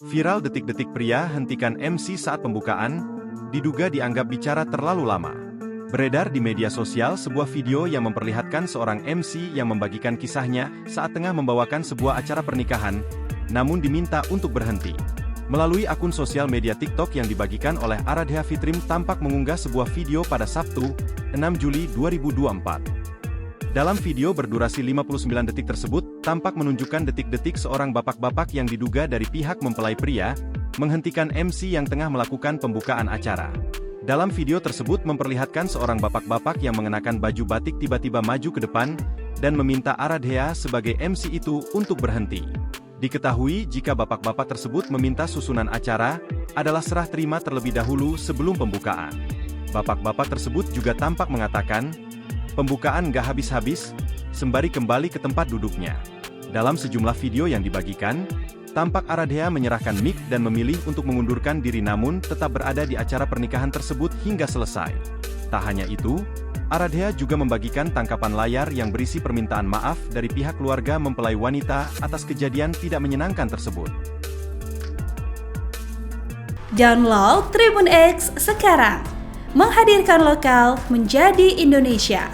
Viral detik-detik pria hentikan MC saat pembukaan, diduga dianggap bicara terlalu lama. Beredar di media sosial sebuah video yang memperlihatkan seorang MC yang membagikan kisahnya saat tengah membawakan sebuah acara pernikahan, namun diminta untuk berhenti. Melalui akun sosial media TikTok yang dibagikan oleh Aradhya Fitrim tampak mengunggah sebuah video pada Sabtu, 6 Juli 2024. Dalam video berdurasi 59 detik tersebut, tampak menunjukkan detik-detik seorang bapak-bapak yang diduga dari pihak mempelai pria, menghentikan MC yang tengah melakukan pembukaan acara. Dalam video tersebut memperlihatkan seorang bapak-bapak yang mengenakan baju batik tiba-tiba maju ke depan, dan meminta Aradhya sebagai MC itu untuk berhenti. Diketahui jika bapak-bapak tersebut meminta susunan acara, adalah serah terima terlebih dahulu sebelum pembukaan. Bapak-bapak tersebut juga tampak mengatakan, "Pembukaan nggak habis-habis," sembari kembali ke tempat duduknya. Dalam sejumlah video yang dibagikan, tampak Aradhya menyerahkan mic dan memilih untuk mengundurkan diri namun tetap berada di acara pernikahan tersebut hingga selesai. Tak hanya itu, Aradhya juga membagikan tangkapan layar yang berisi permintaan maaf dari pihak keluarga mempelai wanita atas kejadian tidak menyenangkan tersebut. Download Tribun X sekarang, menghadirkan lokal menjadi Indonesia.